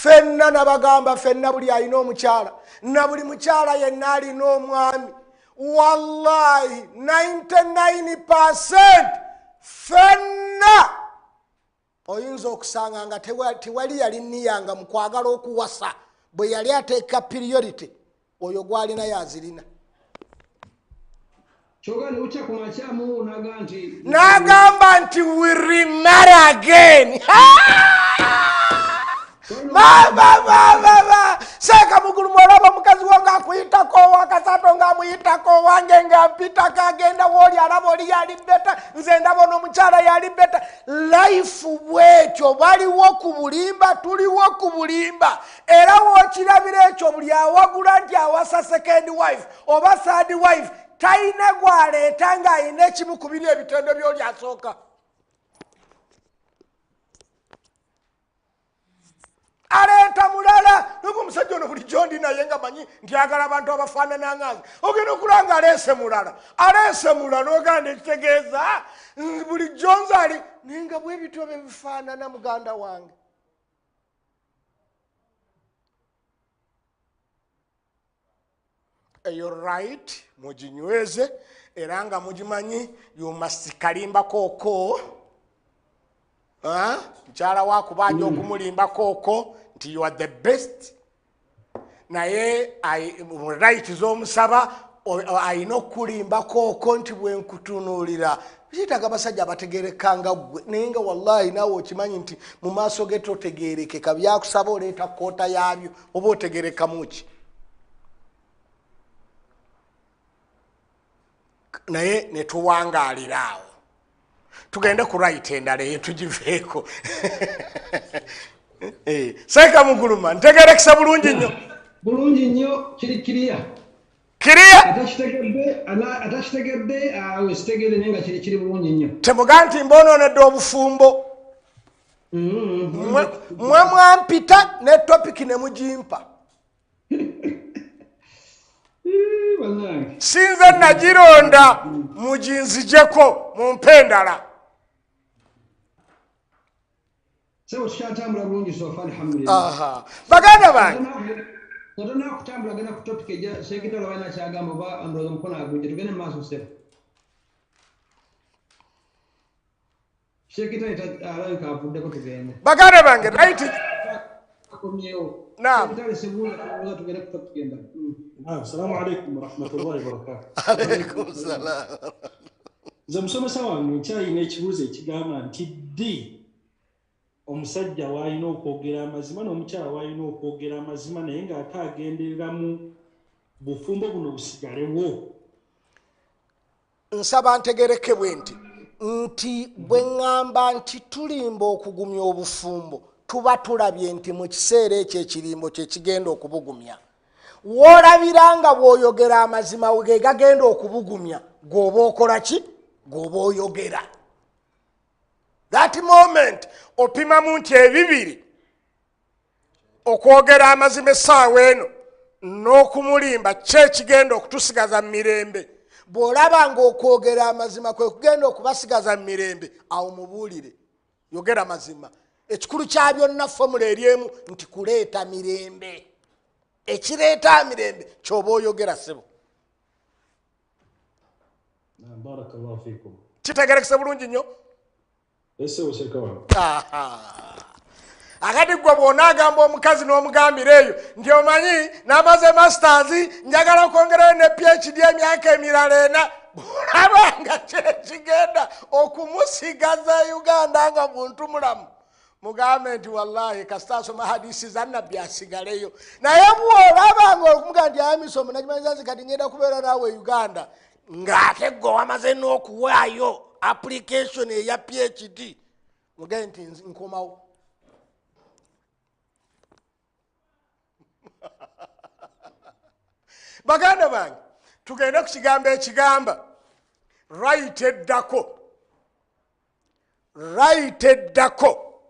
fenna nabagamba fenna buli alina omukyala na buli mukyala yenna alina omwami wallahi 99% fenna oyinza okusanga nga tewali yali niyanga mu kwagala okuwasa bwe yali ateeka priority oyo gwalina yazirina n'agamba nti we remarry again seeka mugulu mwolaba mukazi wo ngaakuyitako wakasato ngaamuyitako wange ngampitako agenda wooli alaba oli yali beta nze ndabona omukyala yali beta life bwekyo baliwo ku bulimba tuliwo ku bulimba era wookirabira ekyo buli awagula nti awasa second wife oba third wife talina gwaleeta ng'alina ekimu ku biri ebitendo by'oli asooka aleeta mulala nuko omusajja ono bulijjo ndi naye nga manyi nti agala abantu abafaanana ngange ogenda okulanga aleese mulala n'oganda ekitegeeza bulijjo nzali naye nga bwebityo bye bifaanana muganda wange eyo right muginyweze era nga mugimanyi you must kalimbakooko mukyala wakubanja okumulimbako nti you are the best naye right z'omusaba alina okulimbako nti bwenkutunuulira kiyitaga abasajja abategerekanga gwe naye nga wallahi naawe okimanyi nti mu maaso ge totegerekeka byakusaba oleeta koota yaabyo oba otegerekamuki naye netuwangaalira awo tugende ku right endala eyo tugiveeko seeka muguluma ntegerekesa bulungi nnyo kiriya atakitegedde wesitegedde naye nga kiri bulungi nnyo temuga nti mbonoonedde obufumbo mwe mwampita ne topiki ne mugimpa sinze nagironda muginzijeko mumpe endala baganda bange baganda bange right نعم السلام عليكم ورحمة الله وبركاته. عليكم السلام. زمسوم سوا نشاي نشوزه كجاما تدي omusajja wayina okwogera amazima n'omukyala wayina okwogera amazima naye ng'ate agenderera mu bufumbo buno busigalewo. Nsaba ntegerekebwe nti bwe ŋŋamba nti tulimba okugumya obufumbo tuba tulabye nti mu kiseera ekyo ekirimbo kye kigenda okubugumya. W'olabira bw'oyogera amazima ge gagenda okubugumya gw'oba okola ki? Gw'oba oyogera. That moment opimamu nti ebibiri okwogera amazima essaawa eno n'okumulimba ki ekigenda okutusigaza mu mirembe. Bw'olaba ng'okwogera amazima kwe kugenda okubasigaza mu mirembe awo mubuulire yogera mazima. Ekikulu kya byonna fomula eryemu nti kuleeta mirembe. Ekireeta mirembe ky'oba oyogera ssebo. Barakallahu fiikum. Kitegerekese bulungi nnyo? Ese oseka wange. Akati gwe bw'onaagamba omukazi n'omugambira eyo nti omanyi n'amaze masters njagala okwongerayo ne PhD emyaka emirala ena bw'olaba nga kigenda okumusigaza Uganda nga muntu mulamu. Mugambe nti wallahi kasita asoma hadisi za nabbi asigaleyo. Naye bw'olaba ng'okumugamba nti amisomo nakimanyiza nti kati ngenda kubeera naawe Uganda ng'ate gwe wamaze n'okuwaayo application eya PhD mugambe nti nkomawo. Baganda bange tugenda ku kigambo ekigamba right eddako. Right eddako.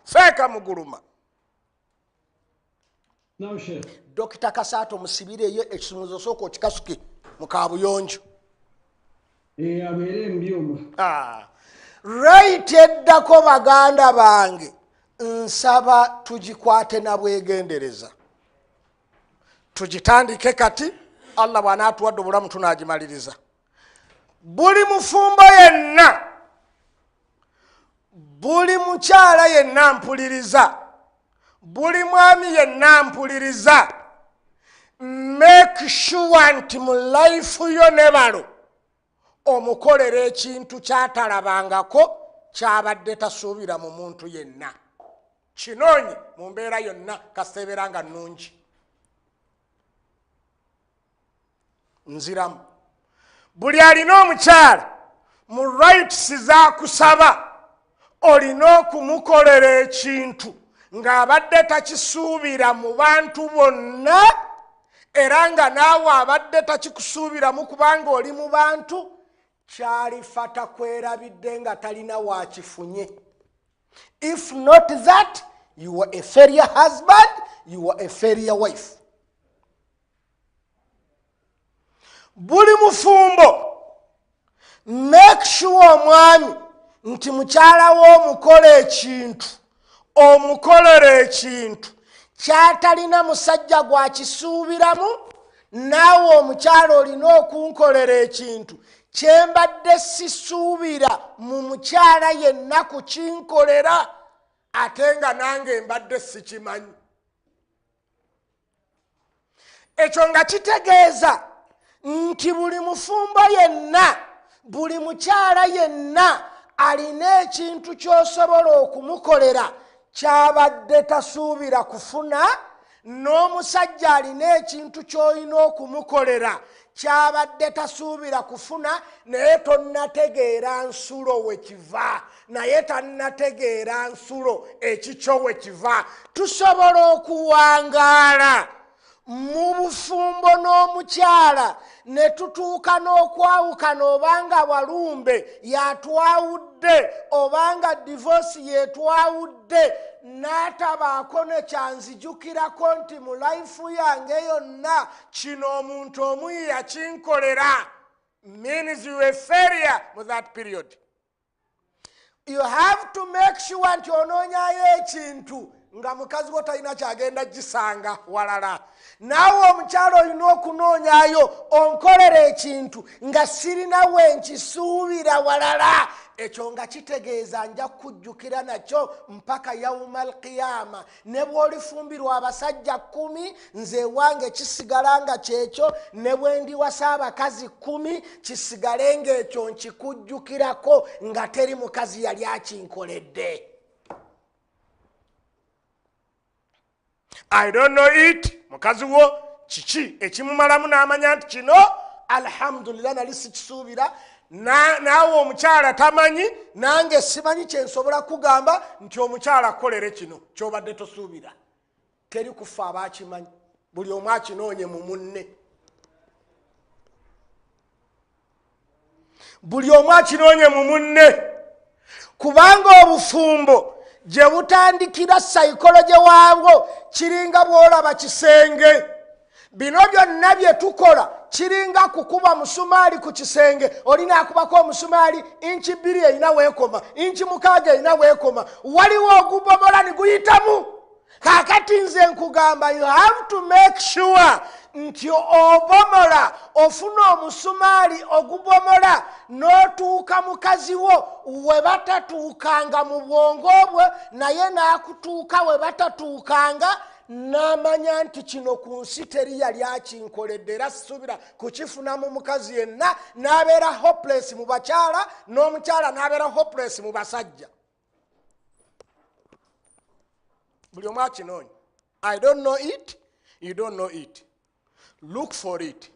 Seeka muguluma. Dokita Kasaato musibireyo ekisumuzo sooka okikasuke mu kaabuyonjo. Abeere mbyuma. Right eddako baganda bange nsaba tugikwate na bwegendereza tugitandike kati Allah bw'anaatuwadde obulamu tunaagimaliriza. Buli mufumbo yenna, buli mukyala yenna mpuliriza, buli mwami yenna mpuliriza, make sure nti mu life yo ne balo omukolera ekintu kyatalabangako kyabadde tasuubira mu muntu yenna. Kinoonye mu mbeera yonna kasebeera nga nnungi. Nziramu buli alina omukyala mu rights z'akusaba olina okumukolera ekintu ng'abadde takisuubira mu bantu bonna era nga naawe abadde takikusuubiramu kubanga oli mu bantu, kyalifa takwerabidde nga talina wakifunye. If not that, you are a failure husband, you are a failure wife. Buli mufumbo, make sure omwami nti mukyala wo omukola ekintu, omukolera ekintu kyatalina musajja gwakisuubiramu, naawe omukyala olina okunkolera ekintu kyembadde sisuubira mu mukyala yenna kukinkolera ate nga nange mbadde sikimanyi. Ekyo nga kitegeeza nti buli mufumbo yenna, buli mukyala yenna alina ekintu ky'osobola okumukolera kyabadde tasuubira kufuna, n'omusajja alina ekintu ky'olina okumukolera kyabadde tasuubira kufuna, naye tonnategeera nsulo we kiva, naye tannategeera nsulo ekikyo we kiva. Tusobola okuwangaala mu bufumbo n'omukyala ne tutuuka n'okwawukana, obanga walumbe yatwawudde obanga divorce yetwawudde, n'atabaako ne kyanzijukirako nti mu life yange yonna kino omuntu omu yakinkolera, means you a failure mu that period. You have to make sure nti onoonyayo ekintu nga mukazi wo talina kyagenda gisanga walala. Naawe omukyala olina okunoonyayo onkolera ekintu nga sirina wenkisuubira walala. Ekyo nga kitegeeza nja kujjukira nakyo mpaka yaumal qiyama. Ne bw'olifumbirwa abasajja 10, nze wange kisigala nga kyekyo, ne bwe ndiwasa abakazi 10 kisigale ng'ekyo nkikujjukirako nga teri mukazi yali akinkoledde. I don't know it. Mukazi wo kiki ekimumalamu n'amanya nti kino alhamdulillah nali sikisuubira, naawe omukyala tamanyi, nange simanyi kyensobola kugamba nti omukyala akolere kino kyobadde tosuubira. Teri kufa abakimanyi, buli omu akinoonye mu munne. Buli omu akinoonye mu munne, kubanga obufumbo gye butandikira psychology waabwo kiringa bw'olaba kisenge. Bino byonna bye tukola kiringa kukuba musumaali ku kisenge. Olina akubako omusumaali inchi 2 erina weekoma, inchi 6 erina weekoma, waliwo ogubomola ni guyitamu. Kakati nze nkugamba, you have to make sure nti obomola, ofuna omusumaali ogubomola n'otuuka mukazi wo we batatuukanga mu bwongo bwe, naye n'akutuuka we batatuukanga, n'amanya nti kino ku nsi teri yali akinkoledde era sisuubira kukifuna mu mukazi yenna, n'abeera hopeless mu bakyala, n'omukyala n'abeera hopeless mu basajja. Buli omu akinoonya. I don't know it, you don't know it. Look for it.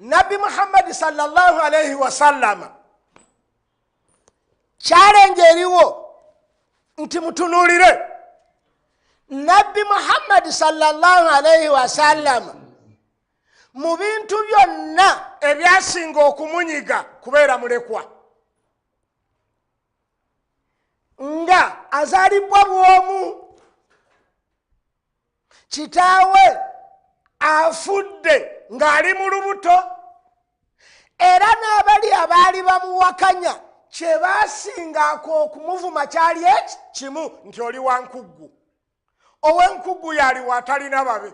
Nabi Muhammad sallallahu alayhi wa sallam challenge eriwo nti mutunulire. Nabi Muhammad sallallahu alayhi wa sallam mu bintu byonna ebyasinga okumunyiga kubeera mulekwa, nga azalibwa bwomu, kitaawe afudde ng'ali mu lubuto, era n'abali abaali bamuwakanya kye basingako okumuvuma kyali kimu nti oli wa nkuggu. Ow'enkuggu yaliwa talina babe,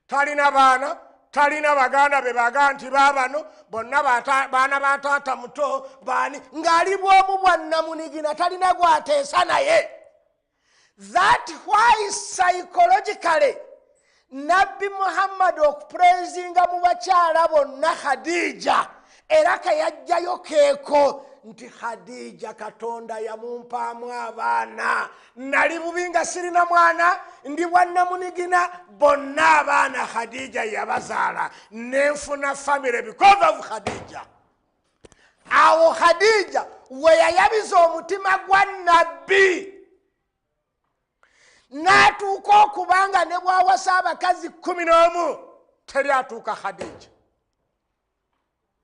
talina baana, talina baganda be baga nti baabano bonna baana ba taata muto baani, ng'ali bw'omu bwa Namunigina talina gwateesa naye. That why psychologically Nabbi Muhammad okuprezinga mu bakyala bonna Khadija, era kayajjayo keeko nti Khadija Katonda yamumpaamu abaana, nali bubi nga sirina mwana, ndi bwa Namunigina, bonna abaana Khadija yabazaala, nenfuna family because of Khadija. Awo Khadija we yayabiza omutima gwa Nabbi, n'atuuka okubanga ne bw'awasa abakazi 11 teri atuuka Khadija.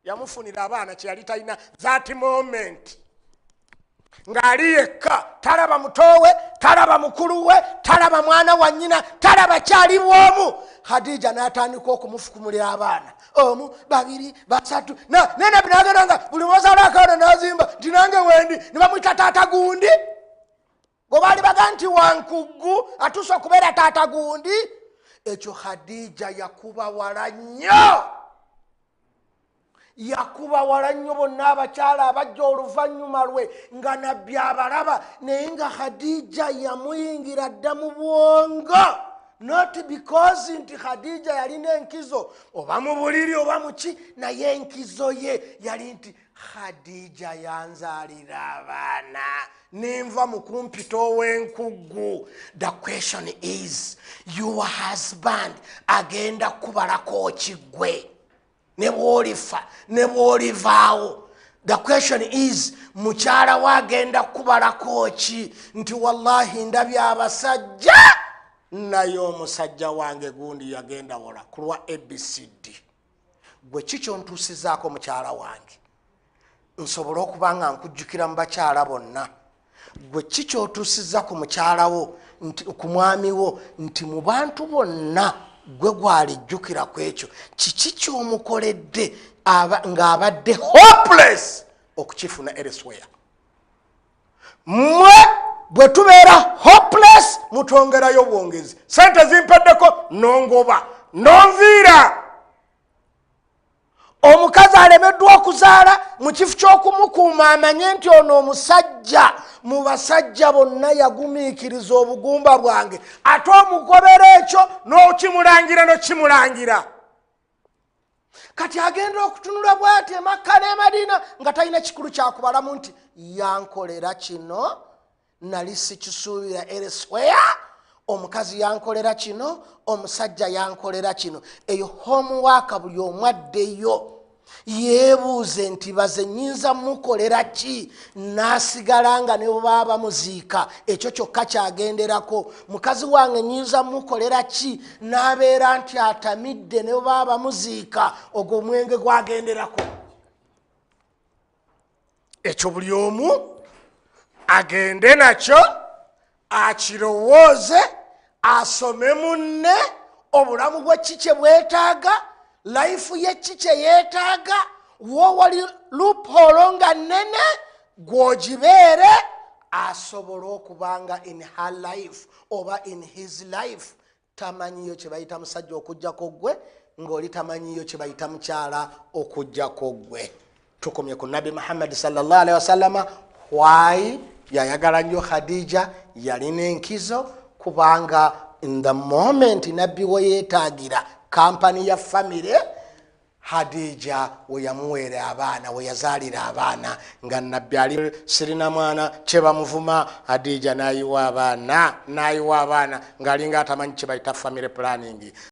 Yamufunira abaana kye yali talina that moment, ng'ali yekka, talaba mutowe, talaba mukulu we, talaba mwana wa nnyina, talaba kyali bw'omu. Khadija n'atandika okumufukumulira abaana, omu, babiri, basatu, Nabbi n'agenda nga buli mwazaala akaana n'azimba nti nange wendi, ne bamuyita taata gundi. Bwe baali baga nti wankuggu atuuse okubeera taata gundi, ekyo Khadija yakuba wala nnyo. Yakuba wala nnyo bonna abakyala abajja oluvannyuma lwe nga Nabbi abalaba, naye nga Khadija yamuyingira dda mu bwongo. Not because nti Khadija yalina enkizo oba mu buliri oba muki, naye enkizo ye yali nti Khadija yanzaalira abaana nenva mu kumpita ow'enkuggu. The question is, your husband agenda kubalako kiggwe ne bw'olifa ne bw'olivaawo. The question is, mukyala we agenda kubalako ki? Nti wallahi ndabye abasajja, naye omusajja wange gundi yagenda wola ku lwa ABCD. Gwe kikyo ntuusizaako mukyala wange, nsobola okuba nga nkujjukira mu bakyala bonna. Gwe kikyo otuusiza ku mukyala wo, ku mwami wo, nti mu bantu bonna gwe gwalijjukira ku ekyo. Kiki ky'omukoledde ng'abadde hopeless okukifuna elsewhere? Mmwe bwe tubeera hopeless mutwongerayo bwongezi. Sente zimpeddeko nongoba nonviira. Omukazi alemeddwa okuzaala mu kifo ky'okumukuuma amanye nti ono omusajja mu basajja bonna yagumiikiriza obugumba bwange, ate omugobera ekyo n'okimulangira n'okimulangira. Kati agenda okutunula bw'ati Makka ne Madina nga talina kikulu kyakubalamu nti yankolera kino, nali sikisuubira elsewhere. Omukazi yankolera kino, omusajja yankolera kino. Eyo homework buli omu addeyo yeebuuze nti baze nnyinza mukolera ki, n'asigala nga ne bwe bamuziika ekyo kyokka kyagenderako. Mukazi wange nnyinza mukolera ki, n'abeera nti atamidde ne bwe bamuziika, ogwo omwenge gwagenderako. Ekyo buli omu agende nakyo, akirowooze, asome munne, obulamu bwe kikye bwetaaga, life ye kikye yeetaaga, wo wali loophole nga nnene gwogibeere, asobola okubanga in her life oba in his life tamanyiyo kye bayita musajja okujjako gwe, ng'oli tamanyiyo kye bayita mukyala okujjako gwe. Tukomye ku Nabbi Muhammad sallallahu alaihi wasallama. Why yayagala nnyo Khadija? Yalina enkizo, kubanga in the moment Nabbi we yeetaagira kampani ya family, Khadija we yamuweera abaana, we yazaalira abaana. Nga Nabbi ali sirina mwana kye bamuvuma, Khadija n'ayiwa abaana ng'alinga atamanyi kye bayita family planning.